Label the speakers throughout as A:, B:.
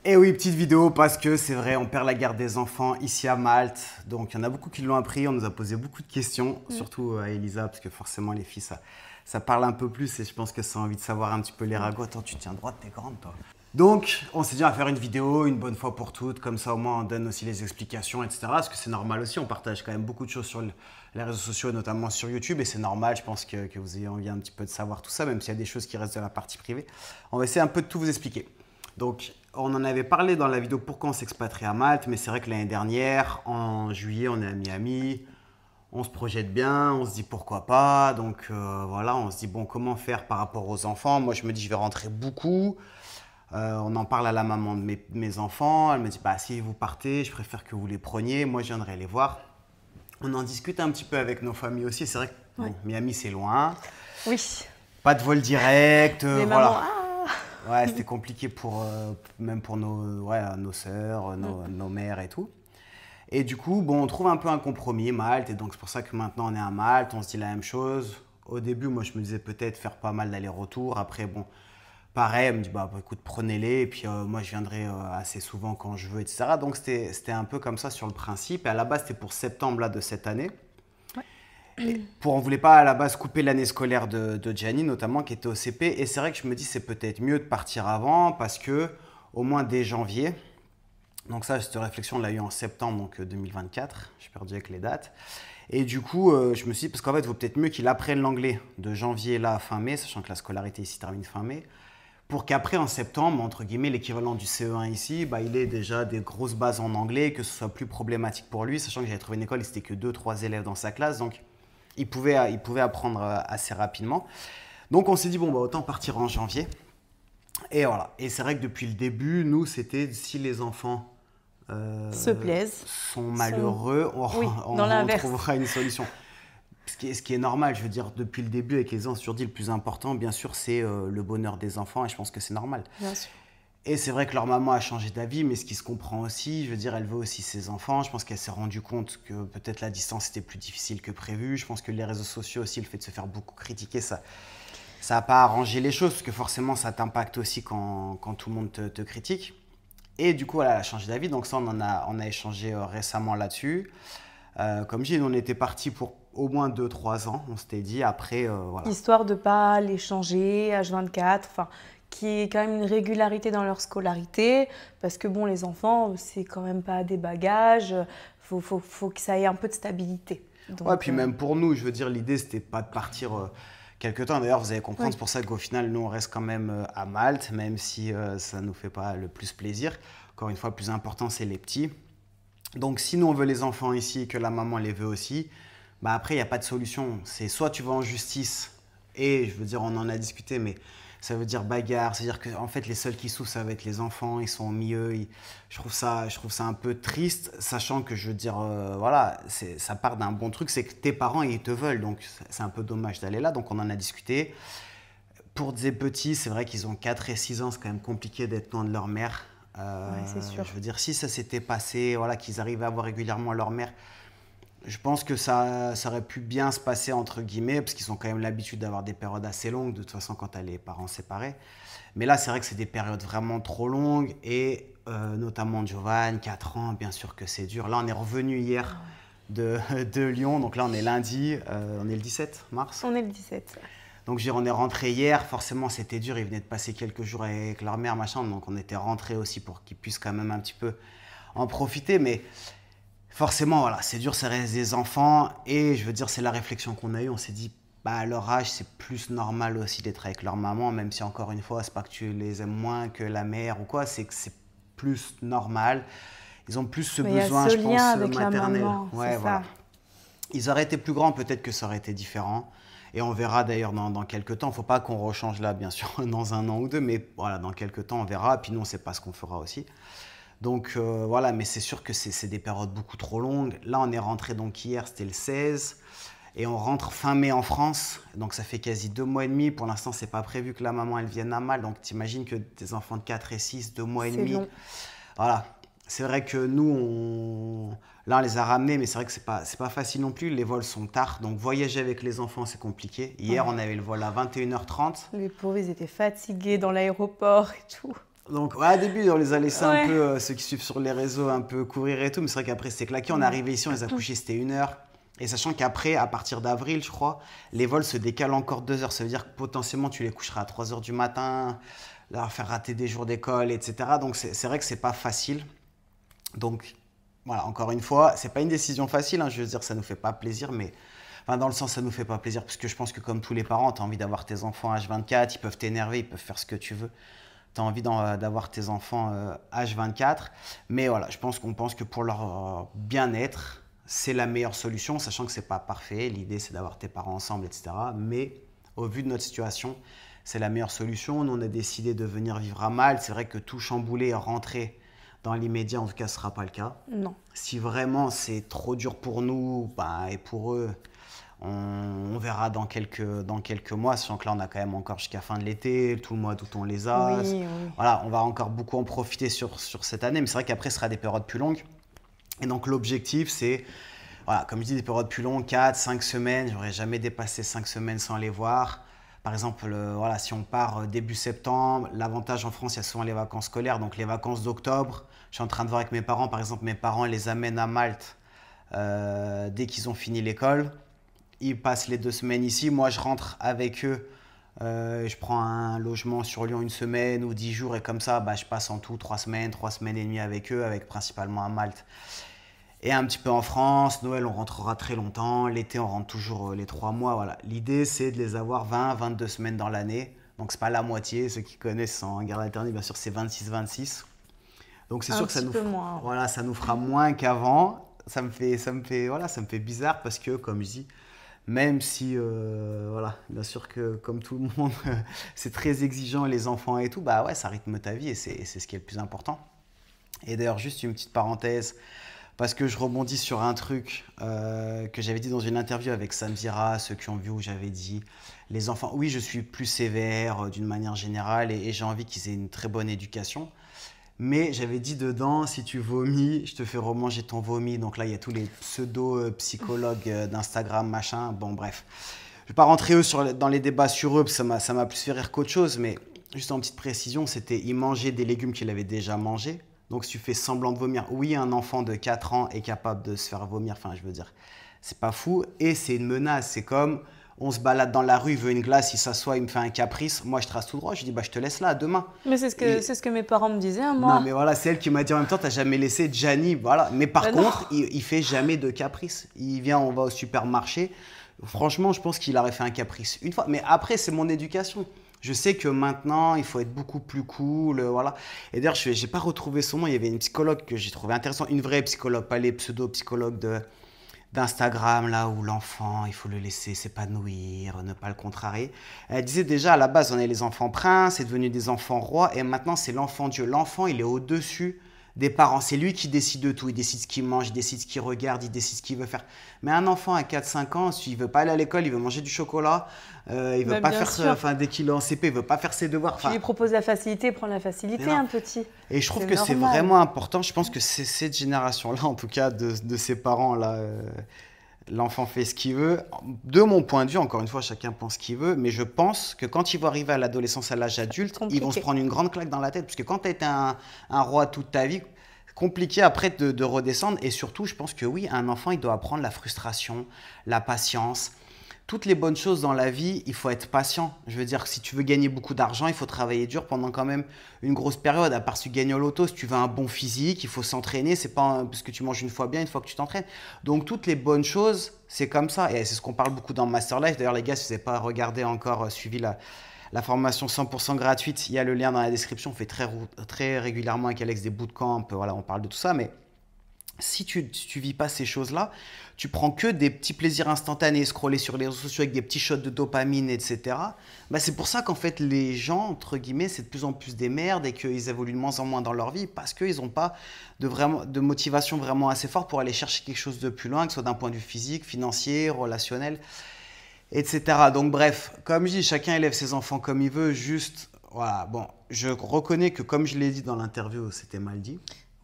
A: Et oui, petite vidéo parce que c'est vrai, on perd la garde des enfants ici à Malte. Donc il y en a beaucoup qui l'ont appris, on nous a posé beaucoup de questions, surtout à Elisa, parce que forcément les filles, ça parle un peu plus et je pense que ça a envie de savoir un petit peu les ragots. Attends, tu tiens droite, t'es grande toi. Donc on s'est dit on va faire une vidéo une bonne fois pour toutes, comme ça au moins on donne aussi les explications, etc. Parce que c'est normal aussi, on partage quand même beaucoup de choses sur les réseaux sociaux, notamment sur YouTube, et c'est normal, je pense que vous ayez envie un petit peu de savoir tout ça, même s'il y a des choses qui restent de la partie privée. On va essayer un peu de tout vous expliquer. Donc, on en avait parlé dans la vidéo pourquoi on s'expatrie à Malte, mais c'est vrai que l'année dernière, en juillet, on est à Miami, on se projette bien, on se dit pourquoi pas, donc voilà, on se dit bon, comment faire par rapport aux enfants. Moi, je me dis, je vais rentrer beaucoup. On en parle à la maman de mes enfants, elle me dit, bah si vous partez, je préfère que vous les preniez, moi je viendrai les voir. On en discute un petit peu avec nos familles aussi, c'est vrai que bon, Miami c'est loin,
B: Oui.
A: pas de vol direct,
B: Les
A: voilà.
B: mamans, ah.
A: Ouais, c'était compliqué pour, même pour nos sœurs, nos mères et tout. Et du coup, bon, on trouve un peu un compromis, Malte, et donc c'est pour ça que maintenant on est à Malte, on se dit la même chose. Au début, moi je me disais peut-être faire pas mal d'allers-retours. Après, bon, pareil, elle me dit, bah écoute, prenez-les, et puis moi je viendrai assez souvent quand je veux, etc. Donc c'était un peu comme ça sur le principe. Et à la base, c'était pour septembre là, de cette année. On ne voulait pas à la base couper l'année scolaire de Gianni, notamment qui était au CP. Et c'est vrai que je me dis c'est peut-être mieux de partir avant parce que au moins dès janvier, donc ça, cette réflexion, on l'a eu en septembre donc 2024, je suis perdu avec les dates. Et du coup, je me suis dit, parce qu'en fait, il vaut peut-être mieux qu'il apprenne l'anglais de janvier là à fin mai, sachant que la scolarité ici termine fin mai, pour qu'après en septembre, entre guillemets, l'équivalent du CE1 ici, bah, il ait déjà des grosses bases en anglais, que ce soit plus problématique pour lui, sachant que j'avais trouvé une école, il n'était que 2-3 élèves dans sa classe, donc il pouvait apprendre assez rapidement. Donc on s'est dit, bon, bah, autant partir en janvier. Et voilà. Et c'est vrai que depuis le début, nous, c'était si les enfants
B: Se plaisent.
A: sont malheureux,
B: Oui,
A: on
B: dans l'inverse.
A: trouvera une solution. Ce qui est normal, je veux dire, depuis le début, avec les enfants, sur dit, le plus important, bien sûr, c'est le bonheur des enfants, et je pense que c'est normal.
B: Bien sûr.
A: Et c'est vrai que leur maman a changé d'avis, mais ce qui se comprend aussi, je veux dire, elle veut aussi ses enfants. Je pense qu'elle s'est rendue compte que peut-être la distance était plus difficile que prévu. Je pense que les réseaux sociaux aussi, le fait de se faire beaucoup critiquer, ça n'a pas arrangé les choses, parce que forcément, ça t'impacte aussi quand tout le monde te critique. Et du coup, elle a changé d'avis. Donc ça, on a échangé récemment là-dessus. Comme je dis, on était partis pour au moins 2-3 ans, on s'était dit. Après, voilà.
B: Histoire de ne pas les changer, H24, enfin, qui est quand même une régularité dans leur scolarité, parce que bon, les enfants, c'est quand même pas des bagages, faut que ça ait un peu de stabilité. Donc,
A: Ouais, puis même pour nous, je veux dire, l'idée, c'était pas de partir quelque temps. D'ailleurs, vous allez comprendre,
B: oui.
A: c'est pour ça qu'au final, nous, on reste quand même à Malte, même si ça nous fait pas le plus plaisir. Encore une fois, le plus important, c'est les petits. Donc, si nous, on veut les enfants ici et que la maman les veut aussi, bah après, il n'y a pas de solution. C'est soit tu vas en justice, et je veux dire, on en a discuté, mais ça veut dire bagarre. C'est-à-dire que en fait, les seuls qui souffrent, ça va être les enfants, ils sont au milieu. Je trouve ça un peu triste, sachant que, je veux dire, voilà, ça part d'un bon truc, c'est que tes parents, ils te veulent. Donc, c'est un peu dommage d'aller là. Donc, on en a discuté. Pour des petits, c'est vrai qu'ils ont 4 et 6 ans, c'est quand même compliqué d'être loin de leur mère.
B: Ouais, c'est sûr.
A: Je veux dire, si ça s'était passé, voilà, qu'ils arrivaient à voir régulièrement leur mère, je pense que ça aurait pu bien se passer, entre guillemets, parce qu'ils ont quand même l'habitude d'avoir des périodes assez longues, de toute façon, quand tu as les parents séparés. Mais là, c'est vrai que c'est des périodes vraiment trop longues, et notamment Giovanni, 4 ans, bien sûr que c'est dur. Là, on est revenu hier de Lyon, donc là, on est lundi, on est le 17 mars.
B: On est le 17.
A: Donc, je veux dire, on est rentré hier, forcément, c'était dur, ils venaient de passer quelques jours avec leur mère, machin, donc on était rentrés aussi pour qu'ils puissent quand même un petit peu en profiter, mais forcément, voilà, c'est dur, ça reste des enfants, et je veux dire, c'est la réflexion qu'on a eue, on s'est dit, bah, à leur âge, c'est plus normal aussi d'être avec leur maman, même si encore une fois, c'est pas que tu les aimes moins que la mère ou quoi, c'est que c'est plus normal. Ils ont plus ce besoin, je pense,
B: avec
A: maternel.
B: la maman,
A: Ouais, voilà. Ils auraient été plus grands, peut-être que ça aurait été différent. Et on verra d'ailleurs dans quelques temps. Il ne faut pas qu'on rechange là, bien sûr, dans 1 an ou 2, mais voilà, dans quelques temps, on verra. Et puis nous, on ne sait pas ce qu'on fera aussi. Donc voilà, mais c'est sûr que c'est des périodes beaucoup trop longues. Là, on est rentré donc hier, c'était le 16. Et on rentre fin mai en France. Donc ça fait quasi 2 mois et demi. Pour l'instant, ce n'est pas prévu que la maman, elle vienne à Malte. Donc t'imagines que des enfants de 4 et 6, 2 mois et demi.
B: Long.
A: Voilà. C'est vrai que nous, là, on les a ramenés, mais c'est vrai que c'est pas facile non plus. Les vols sont tard, donc voyager avec les enfants, c'est compliqué. Hier, on avait le vol à 21h30.
B: Les pauvres, ils étaient fatigués dans l'aéroport et tout.
A: Donc, ouais, au début, on les a laissés un
B: Ouais.
A: peu, ceux qui suivent sur les réseaux, un peu courir et tout. Mais c'est vrai qu'après, c'était claqué. On est arrivé ici, on les a couchés, c'était 1 heure. Et sachant qu'après, à partir d'avril, je crois, les vols se décalent encore 2 heures. Ça veut dire que potentiellement, tu les coucheras à 3 heures du matin, leur faire rater des jours d'école, etc. Donc, c'est vrai que c'est pas facile. Donc, voilà, encore une fois, c'est pas une décision facile. Hein. Je veux dire, ça nous fait pas plaisir, mais. Enfin, dans le sens, ça nous fait pas plaisir, parce que je pense que comme tous les parents, tu as envie d'avoir tes enfants H24, ils peuvent t'énerver, ils peuvent faire ce que tu veux. Tu as envie d'avoir tes enfants H24. Mais voilà, qu'on pense que pour leur bien-être, c'est la meilleure solution, sachant que c'est pas parfait. L'idée, c'est d'avoir tes parents ensemble, etc. Mais au vu de notre situation, c'est la meilleure solution. Nous, on a décidé de venir vivre à Malte. C'est vrai que tout chambouler et rentrer dans l'immédiat, en tout cas, ce ne sera pas le cas.
B: Non.
A: Si vraiment c'est trop dur pour nous et pour eux, on verra dans quelques mois, sachant que là, on a quand même encore jusqu'à fin de l'été, tout le mois d'août, on les a.
B: Oui.
A: Voilà, on va encore beaucoup en profiter sur cette année, mais c'est vrai qu'après, ce sera des périodes plus longues. Et donc, l'objectif, c'est, voilà, comme je dis, des périodes plus longues, 4, 5 semaines. J'aurais jamais dépassé 5 semaines sans les voir. Par exemple, voilà, si on part début septembre, l'avantage en France, il y a souvent les vacances scolaires, donc les vacances d'octobre. Je suis en train de voir avec mes parents, par exemple, mes parents les amènent à Malte dès qu'ils ont fini l'école. Ils passent les 2 semaines ici. Moi, je rentre avec eux. Je prends un logement sur Lyon 1 semaine ou 10 jours. Et comme ça, je passe en tout 3 semaines, 3 semaines et demie avec eux, avec principalement à Malte. Et un petit peu en France. Noël, on rentrera très longtemps. L'été, on rentre toujours les 3 mois. Voilà. L'idée, c'est de les avoir 20, 22 semaines dans l'année. Donc, c'est pas la moitié. Ceux qui connaissent en garde alternée, bien sûr, c'est 26, 26. Donc, c'est sûr que ça nous fera moins qu'avant. Ça me fait bizarre parce que, comme je dis, même si, voilà, bien sûr que comme tout le monde, c'est très exigeant les enfants et tout, ouais, ça rythme ta vie et c'est ce qui est le plus important. Et d'ailleurs, juste une petite parenthèse, parce que je rebondis sur un truc que j'avais dit dans une interview avec Samzira, ceux qui ont vu où j'avais dit, les enfants, oui, je suis plus sévère d'une manière générale et j'ai envie qu'ils aient une très bonne éducation. Mais j'avais dit dedans, si tu vomis, je te fais remanger ton vomi. Donc là, il y a tous les pseudo-psychologues d'Instagram, machin. Bon, bref. Je ne vais pas rentrer dans les débats sur eux, parce que ça m'a plus fait rire qu'autre chose. Mais juste en petite précision, c'était ils mangeaient des légumes qu'il avait déjà mangés. Donc si tu fais semblant de vomir, oui, un enfant de 4 ans est capable de se faire vomir. Enfin, je veux dire, c'est pas fou. Et c'est une menace. C'est comme... On se balade dans la rue, il veut une glace, il s'assoit, il me fait un caprice. Moi, je trace tout droit. Je dis, je te laisse là, à demain.
B: Mais c'est ce que mes parents me disaient, moi.
A: Non, mais voilà, c'est elle qui m'a dit en même temps, t'as jamais laissé Gianni. Voilà. Mais par contre, il fait jamais de caprice. Il vient, on va au supermarché. Franchement, je pense qu'il aurait fait un caprice une fois. Mais après, c'est mon éducation. Je sais que maintenant, il faut être beaucoup plus cool, voilà. Et d'ailleurs, je n'ai pas retrouvé son nom. Il y avait une psychologue que j'ai trouvé intéressante, une vraie psychologue, pas les pseudo-psychologues d'Instagram, là où l'enfant, il faut le laisser s'épanouir, ne pas le contrarier. Elle disait déjà, à la base, on est les enfants princes, c'est devenu des enfants rois, et maintenant, c'est l'enfant Dieu. L'enfant, il est au-dessus des parents. C'est lui qui décide de tout. Il décide ce qu'il mange, il décide ce qu'il regarde, il décide ce qu'il veut faire. Mais un enfant à 4-5 ans, s'il ne veut pas aller à l'école, il veut manger du chocolat, il ne veut pas faire, dès qu'il est en CP, il ne veut pas faire ses devoirs.
B: Tu lui proposes la facilité, prends la facilité, un petit.
A: Et je trouve que c'est vraiment important. Je pense que c'est cette génération-là, en tout cas, de ses parents-là. L'enfant fait ce qu'il veut. De mon point de vue, encore une fois, chacun pense ce qu'il veut, mais je pense que quand ils vont arriver à l'adolescence, à l'âge adulte, ils vont se prendre une grande claque dans la tête. Parce que quand tu as été un roi toute ta vie, compliqué après de redescendre. Et surtout, je pense que oui, un enfant, il doit apprendre la frustration, la patience. Toutes les bonnes choses dans la vie, il faut être patient. Je veux dire que si tu veux gagner beaucoup d'argent, il faut travailler dur pendant quand même une grosse période. À part si tu gagnes au loto, si tu veux un bon physique, il faut s'entraîner. C'est pas parce que tu manges une fois bien, une fois que tu t'entraînes. Donc toutes les bonnes choses, c'est comme ça. Et c'est ce qu'on parle beaucoup dans Master Life. D'ailleurs, les gars, si vous n'avez pas regardé encore, suivi la formation 100% gratuite, il y a le lien dans la description. On fait très régulièrement avec Alex des bootcamps. Voilà, on parle de tout ça. Mais si tu vis pas ces choses-là, tu prends que des petits plaisirs instantanés, scroller sur les réseaux sociaux avec des petits shots de dopamine, etc. C'est pour ça qu'en fait, les gens, entre guillemets, c'est de plus en plus des merdes et qu'ils évoluent de moins en moins dans leur vie parce qu'ils n'ont pas de motivation vraiment assez forte pour aller chercher quelque chose de plus loin, que ce soit d'un point de vue physique, financier, relationnel, etc. Donc bref, comme je dis, chacun élève ses enfants comme il veut, juste, voilà, bon, je reconnais que comme je l'ai dit dans l'interview, c'était mal dit.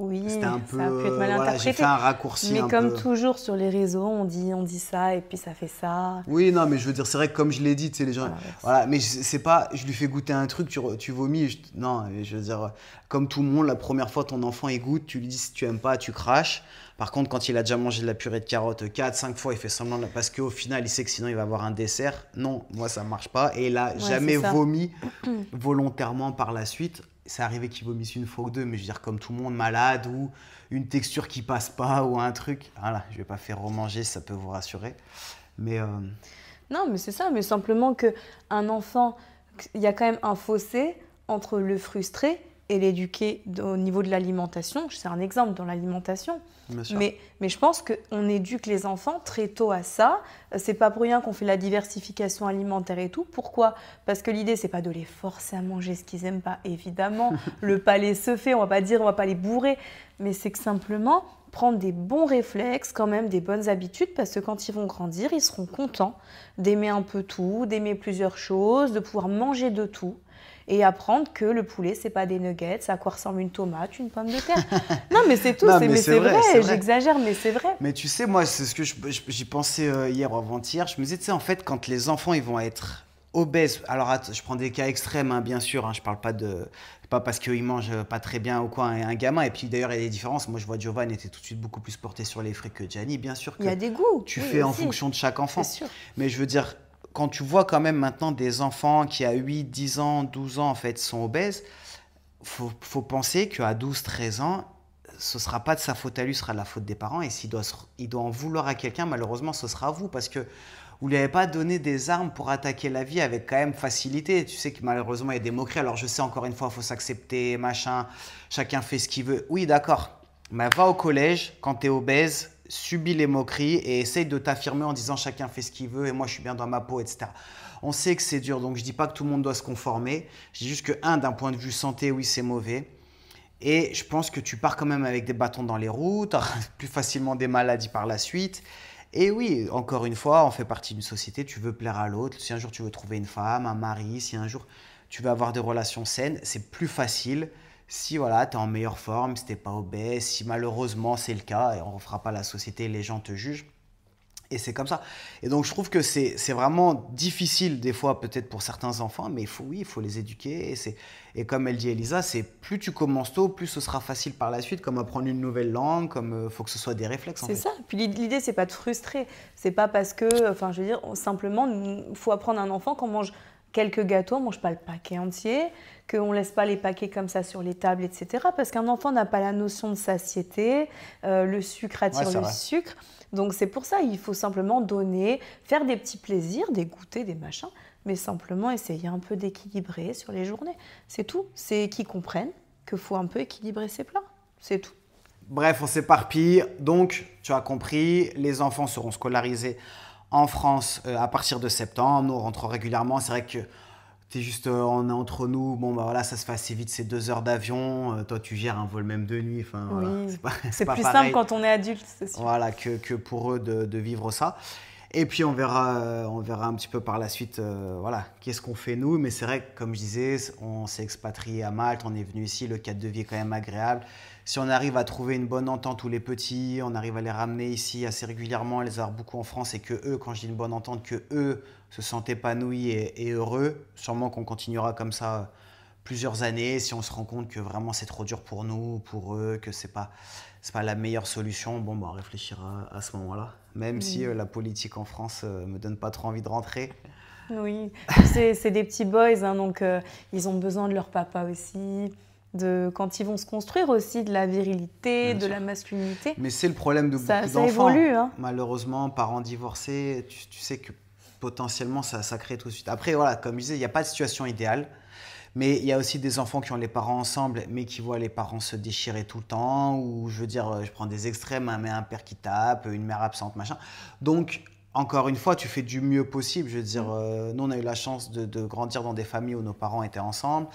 B: Oui,
A: C'était un peu,
B: ça a pu être mal
A: voilà, j'ai
B: interprété.
A: fait un raccourci
B: Mais
A: un
B: comme
A: peu.
B: toujours sur les réseaux, on dit ça et puis ça fait ça.
A: Oui, non, mais je veux dire, c'est vrai que comme je l'ai dit, tu sais, les gens,
B: À l'inverse.
A: voilà, mais c'est pas, je lui fais goûter un truc, tu vomis, non, je veux dire, comme tout le monde, la première fois ton enfant il goûte, tu lui dis si tu aimes pas, tu craches. Par contre, quand il a déjà mangé de la purée de carottes 4, 5 fois, il fait semblant, parce qu'au final, il sait que sinon il va avoir un dessert. Non, moi ça marche pas. Et il a
B: Ouais, c'est
A: jamais
B: ça.
A: vomi volontairement par la suite. C'est arrivé qu'il vomisse une fois ou deux, mais je veux dire, comme tout le monde, malade ou une texture qui passe pas ou un truc. Voilà, je vais pas faire remanger, ça peut vous rassurer. Mais
B: Non, mais c'est ça, mais simplement que un enfant, il y a quand même un fossé entre le frustré et l'éduqué au niveau de l'alimentation. C'est un exemple dans l'alimentation.
A: bien sûr.
B: Mais je pense qu'on éduque les enfants très tôt à ça. C'est pas pour rien qu'on fait la diversification alimentaire et tout. Pourquoi? Parce que l'idée, c'est pas de les forcer à manger ce qu'ils aiment pas, évidemment. Le palais se fait, on va pas dire, on va pas les bourrer. Mais c'est que simplement prendre des bons réflexes, quand même des bonnes habitudes, parce que quand ils vont grandir, ils seront contents d'aimer un peu tout, d'aimer plusieurs choses, de pouvoir manger de tout. Et apprendre que le poulet, c'est pas des nuggets, à quoi ressemble une tomate, une pomme de terre. Non, mais c'est tout,
A: Non, mais
B: mais
A: c'est
B: c'est
A: vrai,
B: vrai,
A: c'est vrai.
B: j'exagère, mais c'est vrai.
A: Mais tu sais, moi, c'est ce que j'y pensais hier ou avant-hier. Je me disais, tu sais, en fait, quand les enfants ils vont être obèses, alors je prends des cas extrêmes, hein, bien sûr, hein, je parle pas de. Pas parce qu'ils mangent pas très bien ou quoi, un gamin. Et puis d'ailleurs, il y a des différences. Moi, je vois Giovanni était tout de suite beaucoup plus porté sur les fruits que Gianni. Bien sûr
B: Il
A: que
B: y a des goûts,
A: tu
B: oui,
A: fais en
B: aussi,
A: fonction de chaque enfant.
B: c'est sûr.
A: Mais je veux dire, quand tu vois quand même maintenant des enfants qui à 8, 10 ans, 12 ans, en fait, sont obèses, faut penser qu'à 12, 13 ans, ce ne sera pas de sa faute à lui, ce sera de la faute des parents. Et il doit en vouloir à quelqu'un, malheureusement, ce sera à vous. Parce que vous ne lui avez pas donné des armes pour attaquer la vie avec quand même facilité. Tu sais que malheureusement, il y a des moqueries. Alors je sais, encore une fois, il faut s'accepter, machin. Chacun fait ce qu'il veut. Oui, d'accord. Mais va au collège, quand tu es obèse, subis les moqueries et essaye de t'affirmer en disant chacun fait ce qu'il veut et moi je suis bien dans ma peau, etc. On sait que c'est dur, donc je dis pas que tout le monde doit se conformer. Je dis juste que, d'un point de vue santé, oui, c'est mauvais. Et je pense que tu pars quand même avec des bâtons dans les roues, tu auras plus facilement des maladies par la suite. Et oui, encore une fois, on fait partie d'une société, tu veux plaire à l'autre. Si un jour tu veux trouver une femme, un mari, si un jour tu veux avoir des relations saines, c'est plus facile si voilà, tu es en meilleure forme, si tu n'es pas obèse, si malheureusement c'est le cas, et on ne refera pas la société, les gens te jugent. Et c'est comme ça. Et donc, je trouve que c'est vraiment difficile, des fois, peut-être pour certains enfants, mais oui, il faut les éduquer. Et comme elle dit, Elisa, c'est plus tu commences tôt, plus ce sera facile par la suite, comme apprendre une nouvelle langue, comme faut que ce soit des réflexes, en
B: C'est
A: fait.
B: ça. Puis l'idée, c'est pas de frustrer. C'est pas parce que, enfin, je veux dire, simplement, il faut apprendre à un enfant qu'on mange quelques gâteaux, on mange pas le paquet entier, qu'on laisse pas les paquets comme ça sur les tables, etc. Parce qu'un enfant n'a pas la notion de satiété, le sucre
A: Ouais,
B: attire
A: c'est
B: le
A: vrai.
B: sucre. Donc c'est pour ça, il faut simplement donner, faire des petits plaisirs, des goûters, des machins, mais simplement essayer un peu d'équilibrer sur les journées. C'est tout. C'est qu'ils comprennent qu'il faut un peu équilibrer ses plats. C'est tout.
A: Bref, on s'éparpille. Donc, tu as compris, les enfants seront scolarisés en France à partir de septembre. Nous, on rentre régulièrement. C'est vrai que t'es juste, on est entre nous. Bon, bah voilà, ça se fait assez vite, c'est 2 heures d'avion. Toi, tu gères un vol même de nuit. Enfin, voilà,
B: Oui,
A: c'est
B: c'est
A: pas
B: plus simple
A: pareil.
B: quand on est adulte, c'est sûr.
A: Voilà, que pour eux de vivre ça. Et puis on verra un petit peu par la suite, voilà, qu'est-ce qu'on fait nous. Mais c'est vrai que, comme je disais, on s'est expatrié à Malte, on est venu ici, le cadre de vie est quand même agréable. Si on arrive à trouver une bonne entente tous les petits, on arrive à les ramener ici assez régulièrement, les avoir beaucoup en France et que eux, quand je dis une bonne entente, que eux se sentent épanouis et heureux, sûrement qu'on continuera comme ça plusieurs années. Si on se rend compte que vraiment c'est trop dur pour nous, pour eux, que c'est pas la meilleure solution, bon, bah, on réfléchira à ce moment-là. Même si la politique en France me donne pas trop envie de rentrer.
B: Oui, c'est des petits boys, hein, donc ils ont besoin de leur papa aussi, quand ils vont se construire aussi, de la virilité,
A: Bien
B: de
A: sûr.
B: la masculinité.
A: Mais c'est le problème de beaucoup
B: Ça
A: d'enfants.
B: évolue, hein.
A: Malheureusement, parents divorcés, tu sais que potentiellement ça crée tout de suite. Après, voilà, comme je disais, il n'y a pas de situation idéale. Mais il y a aussi des enfants qui ont les parents ensemble, mais qui voient les parents se déchirer tout le temps. Ou je veux dire, je prends des extrêmes, hein, mais un père qui tape, une mère absente, machin. Donc, encore une fois, tu fais du mieux possible. Je veux dire, nous, on a eu la chance de grandir dans des familles où nos parents étaient ensemble.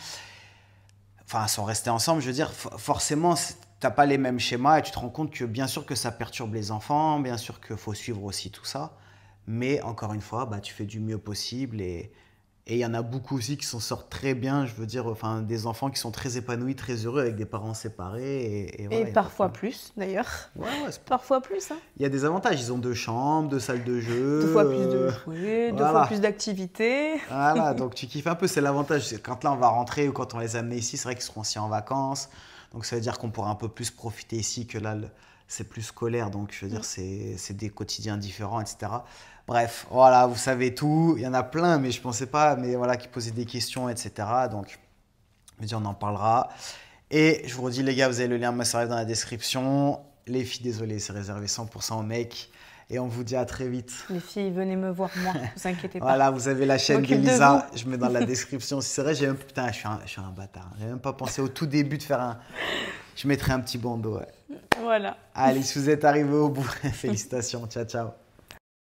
A: Enfin, sont restés ensemble. Je veux dire, forcément, t'as pas les mêmes schémas et tu te rends compte que bien sûr que ça perturbe les enfants, bien sûr qu'il faut suivre aussi tout ça. Mais encore une fois, bah, tu fais du mieux possible Et il y en a beaucoup aussi qui s'en sortent très bien, je veux dire, enfin, des enfants qui sont très épanouis, très heureux avec des parents séparés. Et voilà,
B: Et
A: y a pas de
B: parfois
A: problème.
B: plus, d'ailleurs.
A: Ouais, ouais,
B: Parfois plus, hein.
A: il y a des avantages. Ils ont 2 chambres, 2 salles de jeu.
B: 2 fois plus de jouets, 2 fois
A: Voilà.
B: plus d'activités.
A: Voilà, donc tu kiffes un peu, c'est l'avantage. C'est quand là on va rentrer ou quand on les amène ici, c'est vrai qu'ils seront aussi en vacances. Donc ça veut dire qu'on pourra un peu plus profiter ici que là, c'est plus scolaire. Donc je veux dire, c'est des quotidiens différents, etc. Bref, voilà, vous savez tout. Il y en a plein, mais je pensais pas, mais voilà, qui posaient des questions, etc. Donc je me dis, on en parlera. Et je vous redis, les gars, vous avez le lien ma soirée dans la description. Les filles, désolé, c'est réservé 100% aux mecs. Et on vous dit à très vite.
B: Les filles, venez me voir, moi, ne vous inquiétez pas.
A: Voilà, vous avez la chaîne
B: M'occupe de
A: d'Elisa, je mets dans la description. Si c'est vrai, putain, je suis un bâtard. J'ai même pas pensé au tout début de faire un. Je mettrai un petit bandeau. Ouais.
B: Voilà.
A: Allez, si vous êtes arrivé au bout, félicitations. Ciao, ciao.